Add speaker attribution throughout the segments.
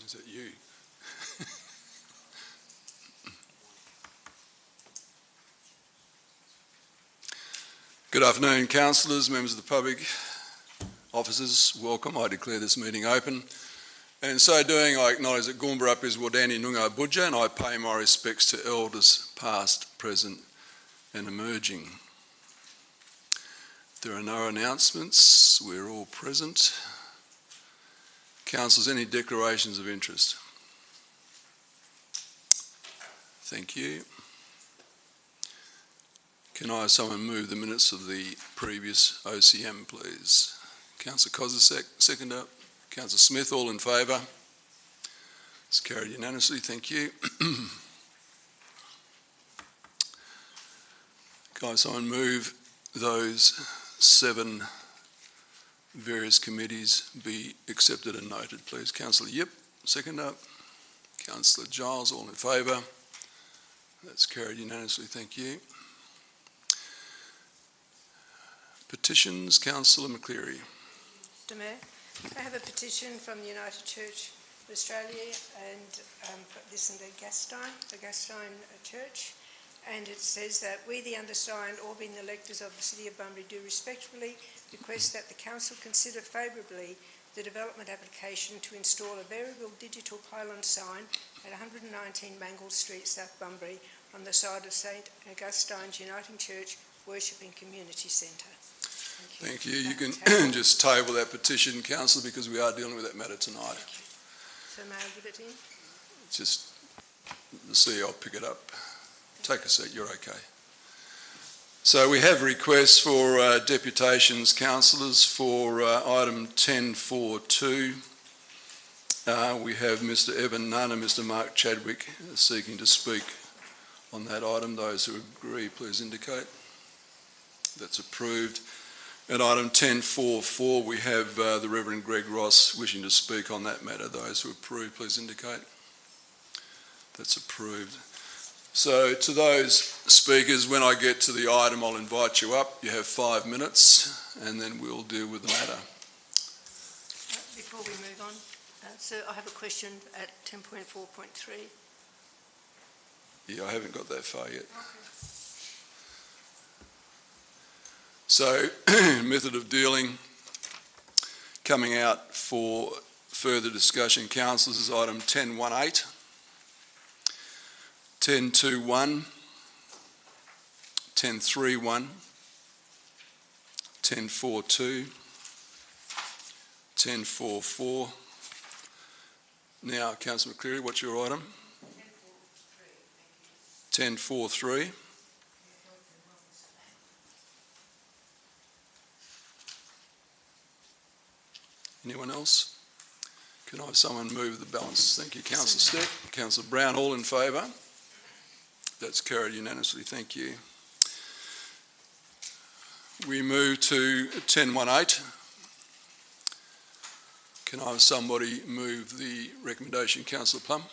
Speaker 1: Is that you? Good afternoon, councillors, members of the public, officers, welcome. I declare this meeting open. And in so doing, I acknowledge that Goombarup is Wadani Noongar Budja, and I pay my respects to elders past, present and emerging. There are no announcements. We're all present. Councillors, any declarations of interest? Thank you. Can I have someone move the minutes of the previous OCM, please? Councillor Kozisek, seconder. Councillor Smith, all in favour? It's carried unanimously, thank you. Can I have someone move those 7 various committees be accepted and noted, please? Councillor Yip, seconder. Councillor Giles, all in favour? That's carried unanimously, thank you. Petitions, Councillor McCleary.
Speaker 2: Mr Mayor, I have a petition from the United Church of Australia and this is the Gastein Church, and it says that we, the undersigned, all being electors of the City of Bunbury, do respectfully request that the Council consider favourably the development application to install a variable digital pylon sign at 119 Mangles Street, South Bunbury, on the side of St Augustine's Uniting Church Worship and Community Centre.
Speaker 1: Thank you. You can just table that petition, Councillor, because we are dealing with that matter tonight.
Speaker 2: So may I give it in?
Speaker 1: Just the CEO will pick it up. Take a seat, you're okay. So we have requests for deputations, councillors, for item 10.4.2. We have Mr Evan Nunn and Mr Mark Chadwick seeking to speak on that item. Those who agree, please indicate. That's approved. At item 10.4.4, we have the Reverend Greg Ross wishing to speak on that matter. Those who approve, please indicate. That's approved. So to those speakers, when I get to the item, I'll invite you up. You have 5 minutes, and then we'll deal with the matter.
Speaker 2: Before we move on, sir, I have a question at 10.4.3.
Speaker 1: Yeah, I haven't got that far yet.
Speaker 2: Okay.
Speaker 1: So, method of dealing coming out for further discussion, councillors, is item 10.1.8, 10.2.1, 10.3.1, 10.4.2, 10.4.4. Now, Councillor McCleary, what's your item? 10.4.3. Anyone else? Can I have someone move the balance? Thank you, Councillor Stepp. Councillor Brown, all in favour? That's carried unanimously, thank you. We move to 10.1.8. Can I have somebody move the recommendation? Councillor Plum.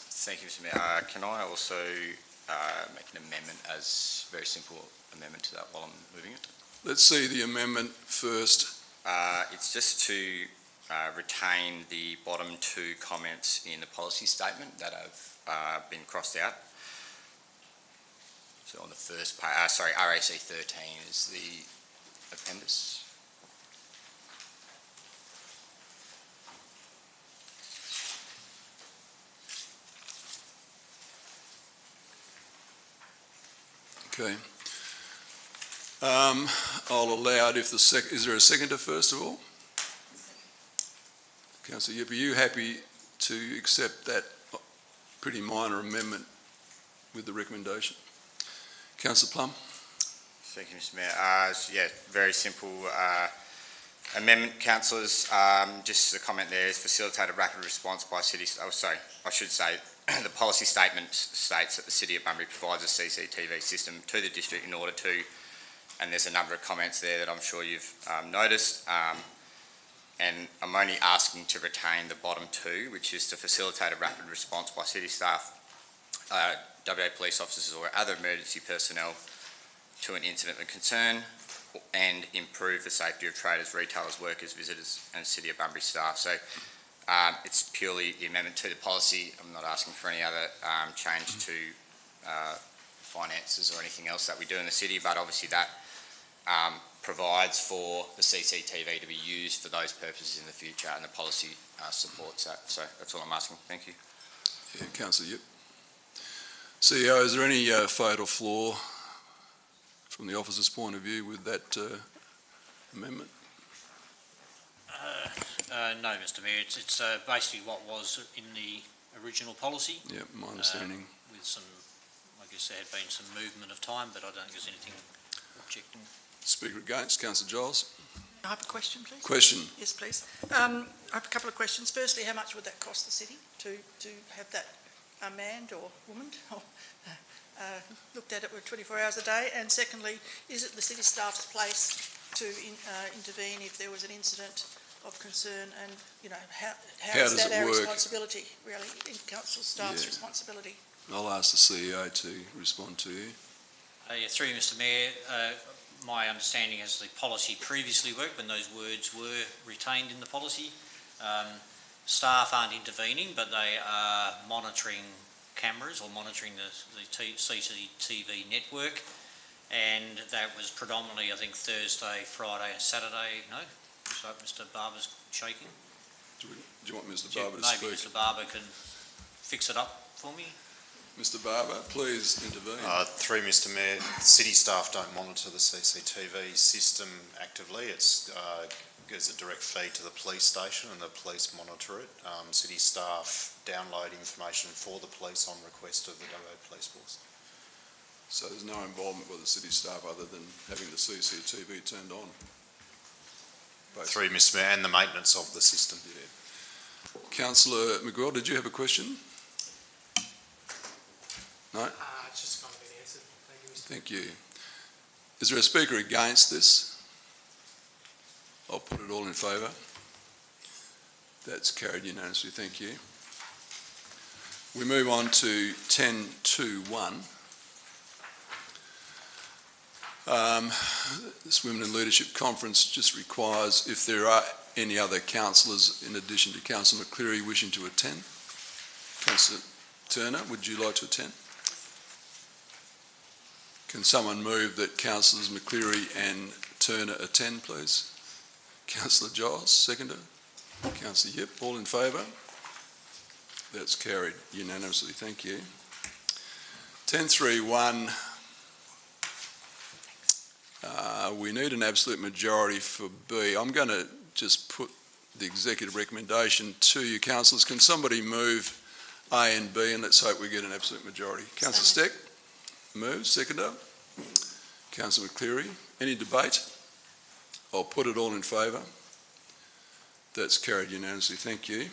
Speaker 3: Thank you, Mr Mayor. Can I also make an amendment, as a very simple amendment to that while I'm moving it?
Speaker 1: Let's see the amendment first.
Speaker 3: It's just to retain the bottom 2 comments in the policy statement that have been crossed out. So on the first page, RAC 13 is the appendix.
Speaker 1: Okay. I'll allow it if the is there a seconder first of all? Councillor Yip, are you happy to accept that pretty minor amendment with the recommendation? Councillor Plum.
Speaker 3: Thank you, Mr Mayor. Yeah, very simple amendment, councillors. Just the comment there is facilitate a rapid response by city. Oh, sorry, I should say the policy statement states that the City of Bunbury provides a CCTV system to the district in order to, and there's a number of comments there that I'm sure you've noticed, and I'm only asking to retain the bottom 2, which is to facilitate a rapid response by city staff, WA police officers or other emergency personnel to an incident of concern, and improve the safety of traders, retailers, workers, visitors and City of Bunbury staff. So it's purely the amendment to the policy. I'm not asking for any other change to finances or anything else that we do in the city, but obviously that provides for the CCTV to be used for those purposes in the future, and the policy supports that. So that's all I'm asking. Thank you.
Speaker 1: Yeah, Councillor Yip. CEO, is there any fatal flaw from the officer's point of view with that amendment?
Speaker 4: No, Mr Mayor. It's basically what was in the original policy.
Speaker 1: Yeah, my understanding.
Speaker 4: With some, I guess there had been some movement of time, but I don't think there's anything objecting.
Speaker 1: Speaker against, Councillor Giles.
Speaker 5: I have a question, please.
Speaker 1: Question.
Speaker 5: Yes, please. I have a couple of questions. Firstly, how much would that cost the city to have that manned or womaned or looked at it with 24 hours a day? And secondly, is it the city staff's place to intervene if there was an incident of concern? And, you know, how is
Speaker 1: does
Speaker 5: that
Speaker 1: it
Speaker 5: our
Speaker 1: work?
Speaker 5: responsibility, really, in council staff's responsibility?
Speaker 1: I'll ask the CEO to respond to you.
Speaker 4: Through you, Mr Mayor, my understanding is the policy previously worked when those words were retained in the policy. Staff aren't intervening, but they are monitoring cameras or monitoring the CCTV network, and that was predominantly, I think, Thursday, Friday and Saturday. No? So Mr Barber's shaking.
Speaker 1: Do you want Mr Barber to
Speaker 4: Maybe
Speaker 1: speak?
Speaker 4: Mr Barber can fix it up for me.
Speaker 1: Mr Barber, please intervene.
Speaker 6: Through Mr Mayor, city staff don't monitor the CCTV system actively. It's gives a direct feed to the police station and the police monitor it. City staff download information for the police on request of the WA Police Force.
Speaker 1: So there's no involvement by the city staff other than having the CCTV turned on? Basically.
Speaker 6: Through Mr Mayor, and the maintenance of the system.
Speaker 1: Yeah. Councillor McGraw, did you have a question? No?
Speaker 7: It's just kind of been answered. Thank you, Mr.
Speaker 1: Thank you. Is there a speaker against this? I'll put it all in favour. That's carried unanimously. Thank you. We move on to 10.2.1. This Women in Leadership Conference just requires if there are any other councillors in addition to Councillor McCleary wishing to attend. Councillor Turner, would you like to attend? Can someone move that Councillors McCleary and Turner attend, please? Councillor Giles, seconder. Councillor Yip, all in favour? That's carried unanimously. Thank you. 10.3.1. We need an absolute majority for B. I'm going to just put the executive recommendation to you, councillors. Can somebody move A and B, and let's hope we get an absolute majority. Councillor Steck, move. Seconder. Councillor McCleary. Any debate? I'll put it all in favour. That's carried unanimously. Thank you.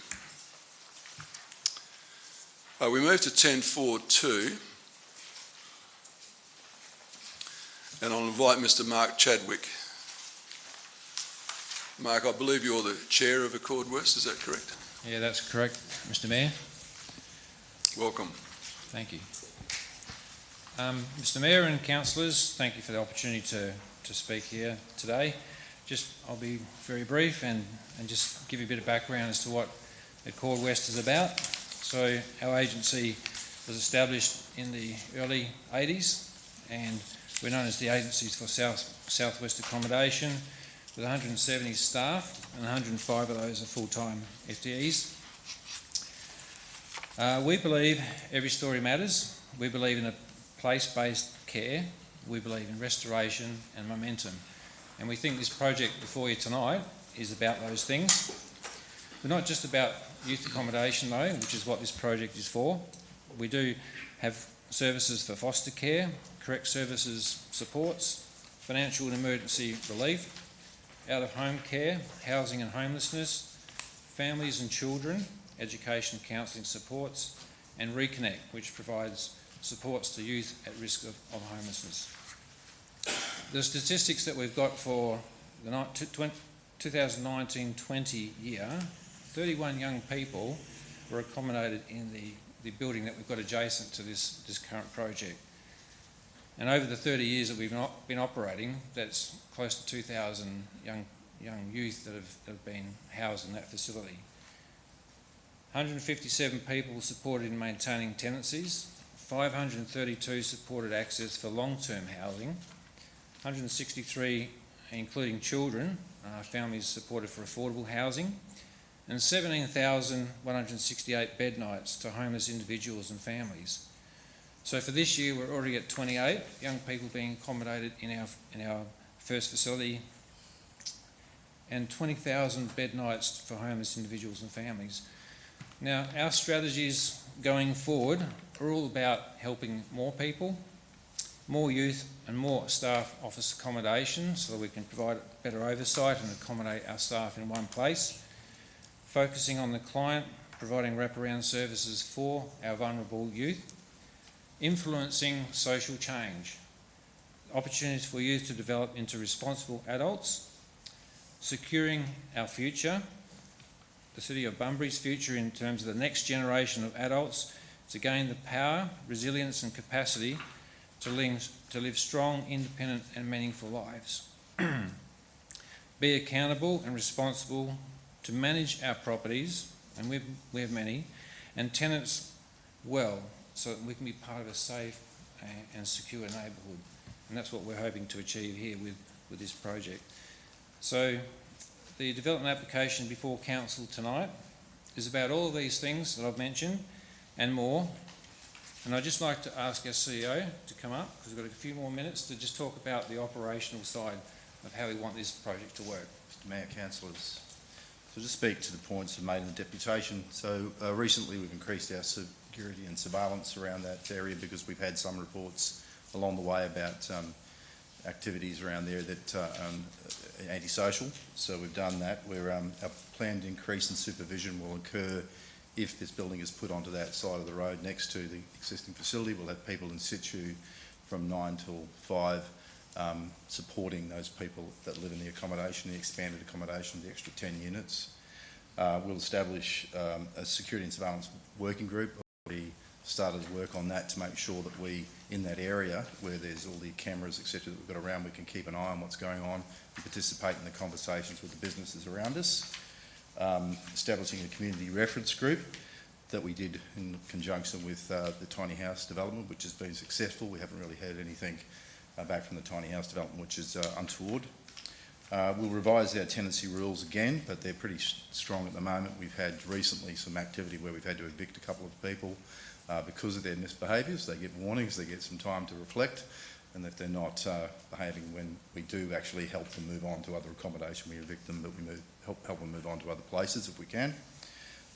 Speaker 1: We move to 10.4.2. And I'll invite Mr Mark Chadwick. Mark, I believe you're the chair of Accord West, is that correct?
Speaker 8: Yeah, that's correct, Mr Mayor.
Speaker 1: Welcome.
Speaker 8: Thank you. Mr Mayor and councillors, thank you for the opportunity to speak here today. I'll be very brief and just give you a bit of background as to what Accord West is about. So our agency was established in the early 80s, and we're known as the Agencies for Southwest Accommodation, with 170 staff, and 105 of those are full-time FTEs. We believe every story matters. We believe in a place-based care. We believe in restoration and momentum. And we think this project before you tonight is about those things. We're not just about youth accommodation though, which is what this project is for. We do have services for foster care, correct services supports, financial and emergency relief, out-of-home care, housing and homelessness, families and children, education and counselling supports, and Reconnect, which provides supports to youth at risk of homelessness. The statistics that we've got for the 2019-20 year, 31 young people were accommodated in the building that we've got adjacent to this current project. And over the 30 years that we've been operating, that's close to 2,000 young youth that have been housed in that facility. 157 people supported in maintaining tenancies, 532 supported access for long-term housing, 163, including children, families supported for affordable housing, and 17,168 bed nights to homeless individuals and families. So for this year, we're already at 28 young people being accommodated in our first facility, and 20,000 bed nights for homeless individuals and families. Now, our strategies going forward are all about helping more people, more youth and more staff office accommodation so that we can provide better oversight and accommodate our staff in one place, focusing on the client, providing wraparound services for our vulnerable youth, influencing social change, opportunities for youth to develop into responsible adults, securing our future, the City of Bunbury's future in terms of the next generation of adults to gain the power, resilience and capacity to live strong, independent and meaningful lives. Be accountable and responsible to manage our properties, and we have many, and tenants well, so that we can be part of a safe and secure neighbourhood. And that's what we're hoping to achieve here with this project. So the development application before Council tonight is about all of these things that I've mentioned and more. And I'd just like to ask our CEO to come up, because we've got a few more minutes, to just talk about the operational side of how we want this project to work.
Speaker 9: Mr Mayor, councillors. So just speak to the points made in the deputation. So recently we've increased our security and surveillance around that area because we've had some reports along the way about activities around there that are antisocial. So we've done that. Our planned increase in supervision will occur if this building is put onto that side of the road next to the existing facility. We'll have people in situ from 9 till 5 supporting those people that live in the accommodation, the expanded accommodation, the extra 10 units. We'll establish a security and surveillance working group. Already started to work on that to make sure that we, in that area where there's all the cameras, etc., that we've got around, we can keep an eye on what's going on and participate in the conversations with the businesses around us. Establishing a community reference group that we did in conjunction with the tiny house development, which has been successful. We haven't really heard anything back from the tiny house development, which is untoward. We'll revise our tenancy rules again, but they're pretty strong at the moment. We've had recently some activity where we've had to evict a couple of people because of their misbehaviours. They get warnings, they get some time to reflect, and if they're not behaving when we do actually help them move on to other accommodation, we evict them, but we help them move on to other places if we can.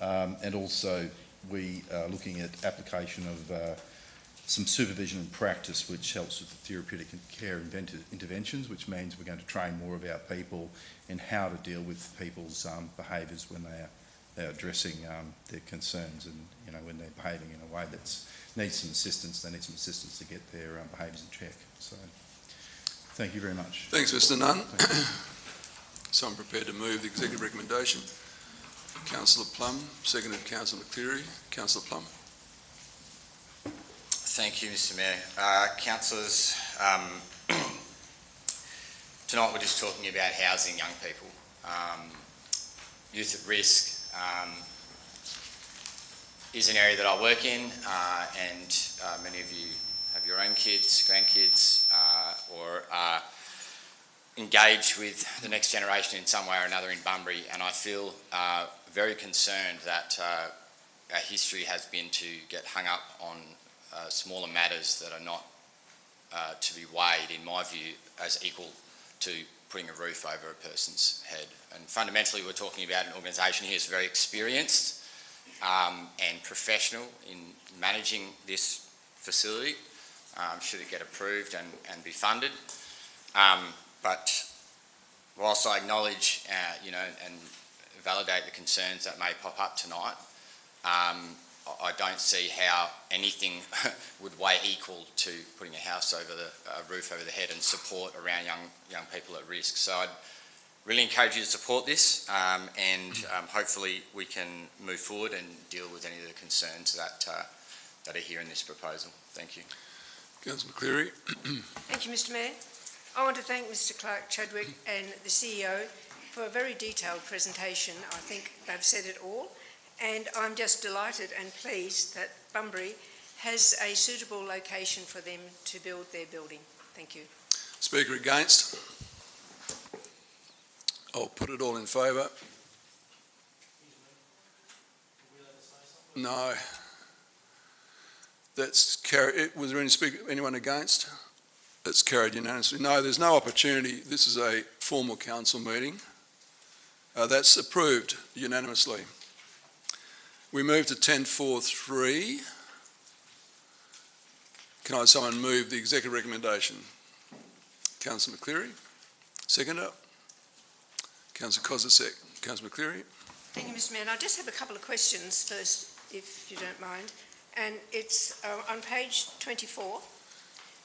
Speaker 9: And also we are looking at application of some supervision and practice which helps with the therapeutic care interventions, which means we're going to train more of our people in how to deal with people's behaviours when they're addressing their concerns, and when they're behaving in a way that needs some assistance, they need some assistance to get their behaviours in check. So thank you very much.
Speaker 1: Thanks, Mr Nunn. So I'm prepared to move the executive recommendation. Councillor Plum, seconded Councillor McCleary. Councillor Plum.
Speaker 3: Thank you, Mr Mayor. Councillors, tonight we're just talking about housing young people. Youth at risk is an area that I work in, and many of you have your own kids, grandkids, or are engaged with the next generation in some way or another in Bunbury, and I feel very concerned that our history has been to get hung up on smaller matters that are not to be weighed, in my view, as equal to putting a roof over a person's head. And fundamentally, we're talking about an organisation here that's very experienced and professional in managing this facility, should it get approved and be funded. But whilst I acknowledge, and validate the concerns that may pop up tonight, I don't see how anything would weigh equal to putting a house over a roof over the head and support around young people at risk. So I'd really encourage you to support this, and hopefully we can move forward and deal with any of the concerns that are here in this proposal. Thank you.
Speaker 1: Councillor McCleary.
Speaker 2: Thank you, Mr Mayor. I want to thank Mr Clark Chadwick and the CEO for a very detailed presentation. I think they've said it all, and I'm just delighted and pleased that Bunbury has a suitable location for them to build their building. Thank you.
Speaker 1: Speaker against? I'll put it all in favour. No. That's carried. Was there anyone against? That's carried unanimously. No, there's no opportunity. This is a formal council meeting. That's approved unanimously. We move to 10.4.3. Can I have someone move the executive recommendation? Councillor McCleary. Seconder. Councillor Kozisek. Councillor McCleary.
Speaker 2: Thank you, Mr Mayor. And I just have a couple of questions first, if you don't mind. And it's on page 24,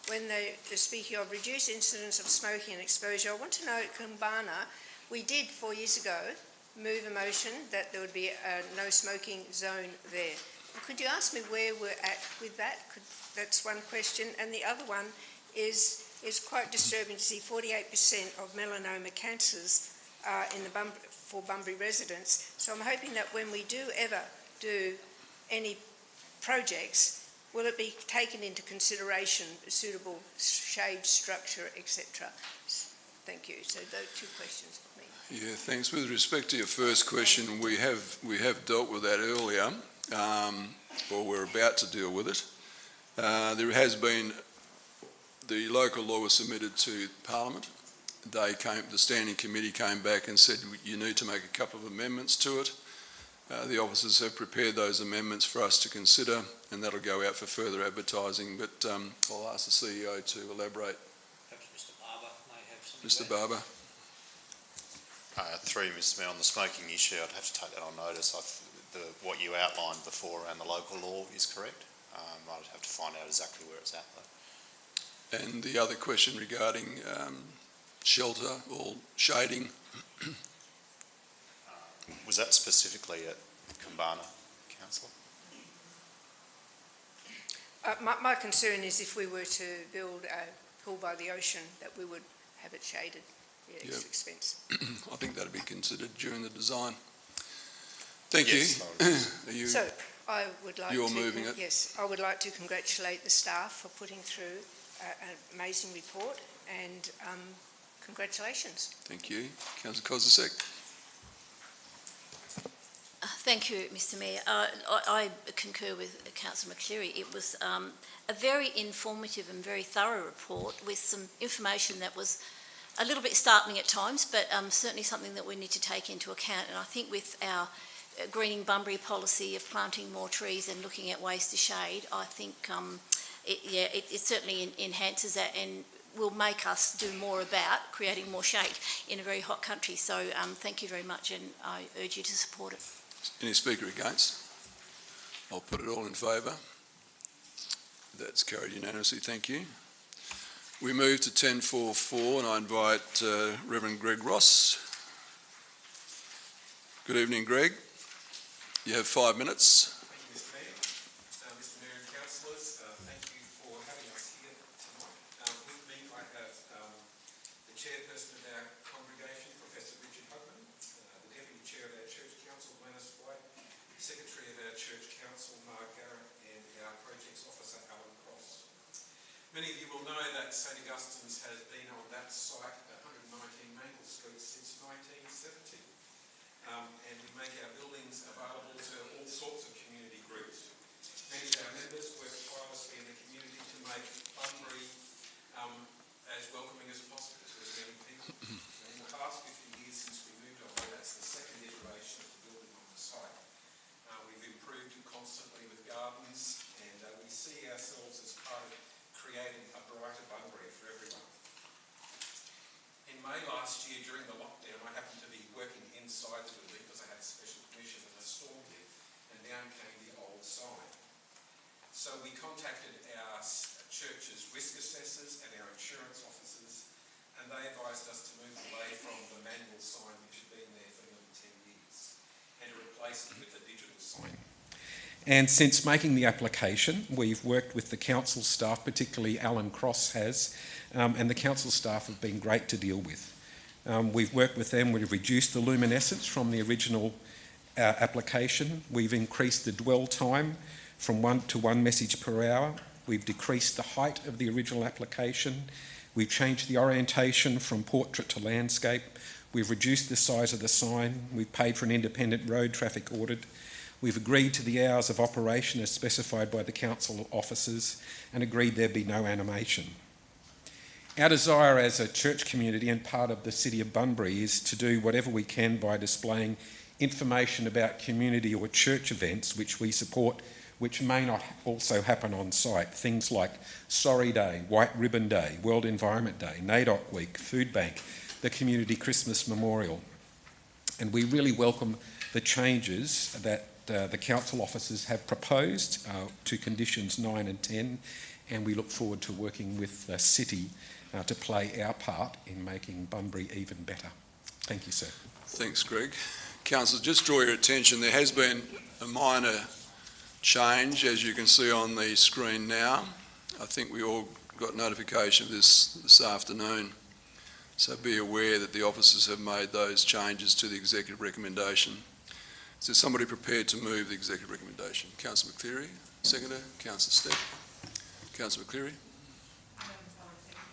Speaker 2: when they're speaking of reduced incidence of smoking and exposure. I want to know, at Kumbana, we did 4 years ago move a motion that there would be a no smoking zone there. Could you ask me where we're at with that? That's one question. And the other one is quite disturbing to see 48% of melanoma cancers for Bunbury residents. So I'm hoping that when we do ever do any projects, will it be taken into consideration, suitable shade, structure, etc.? Thank you. So those two questions for me.
Speaker 1: Yeah, thanks. With respect to your first question, we have dealt with that earlier, or we're about to deal with it. There has been, the local law was submitted to Parliament. The standing committee came back and said you need to make a couple of amendments to it. The officers have prepared those amendments for us to consider, and that'll go out for further advertising, but I'll ask the CEO to elaborate.
Speaker 4: Perhaps Mr Barber may have something.
Speaker 1: Mr Barber.
Speaker 6: Through Mr Mayor, on the smoking issue, I'd have to take that on notice. What you outlined before around the local law is correct. I'd have to find out exactly where it's at, though.
Speaker 1: And the other question regarding shelter or shading.
Speaker 6: Was that specifically at Kumbana, Councillor?
Speaker 2: My concern is if we were to build a pool by the ocean, that we would have it shaded. Yeah, it's expense.
Speaker 1: I think that'd be considered during the design. Thank
Speaker 6: yes,
Speaker 1: you. Are you.
Speaker 2: So I would like
Speaker 1: You're moving it.
Speaker 2: Yes, I would like to congratulate the staff for putting through an amazing report, and congratulations.
Speaker 1: Thank you. Councillor Kozisek.
Speaker 10: Thank you, Mr Mayor. I concur with Councillor McCleary. It was a very informative and very thorough report with some information that was a little bit startling at times, but certainly something that we need to take into account. And I think with our Greening Bunbury policy of planting more trees and looking at ways to shade, I think it certainly enhances that and will make us do more about creating more shade in a very hot country. So thank you very much, and I urge you to support it.
Speaker 1: Any speaker against? I'll put it all in favour. That's carried unanimously. Thank you. We move to 10.4.4 and I invite Reverend Greg Ross. Good evening, Greg. You have 5 minutes.
Speaker 7: Thank you, Mr Mayor. Mr Mayor and councillors, thank you for having us here tonight. With me I have the chairperson of our congregation, Professor Richard Hugman, the deputy chair of our church council, Glenys White, the secretary of our church council, Mark Garrett, and our projects officer, Alan Cross. Many of you will know that St Augustine's has been on that site, 119 Maple Street, since 1970. And we make our buildings available to all sorts of community groups. Many of our members work tirelessly in the community to make Bunbury as welcoming as possible to as many people. In the past 50 years since we moved on, that's the second iteration of the building on the site. We've improved it constantly with gardens, and we see ourselves as part of creating a brighter Bunbury for everyone. In May last year, during the lockdown, I happened to be working inside the building because I had a special permission and a storm hit, and down came the old sign. So we contacted our church's risk assessors and our insurance officers, and they advised us to move away from the manual sign which had been there for nearly 10 years and to replace it with a digital sign.
Speaker 11: And since making the application, we've worked with the council staff, particularly Alan Cross has, and the council staff have been great to deal with. We've worked with them, we've reduced the luminescence from the original application, we've increased the dwell time from 1 to 1 message per hour, we've decreased the height of the original application, we've changed the orientation from portrait to landscape, we've reduced the size of the sign, we've paid for an independent road traffic audit, we've agreed to the hours of operation as specified by the council officers and agreed there be no animation. Our desire as a church community and part of the City of Bunbury is to do whatever we can by displaying information about community or church events which we support, which may not also happen on site. Things like Sorry Day, White Ribbon Day, World Environment Day, NAIDOC Week, Food Bank, the Community Christmas Memorial. And we really welcome the changes that the council officers have proposed to conditions 9 and 10, and we look forward to working with the City to play our part in making Bunbury even better. Thank you, sir.
Speaker 1: Thanks, Greg. Councillor, just draw your attention, there has been a minor change, as you can see on the screen now. I think we all got notification of this afternoon. So be aware that the officers have made those changes to the executive recommendation. Is there somebody prepared to move the executive recommendation? Councillor McCleary, seconder. Councillor Steck. Councillor McCleary.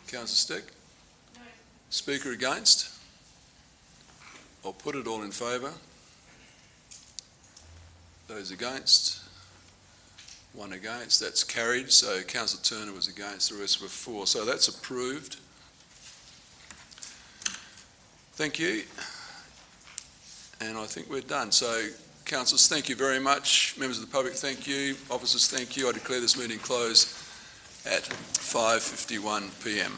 Speaker 1: Councillor Steck. Speaker against? I'll put it all in favour. Those against? One against. That's carried. So Councillor Turner was against. The rest were for. So that's approved. Thank you. And I think we're done. So, councillors, thank you very much. Members of the public, thank you. Officers, thank you. I declare this meeting closed at 5:51 p.m.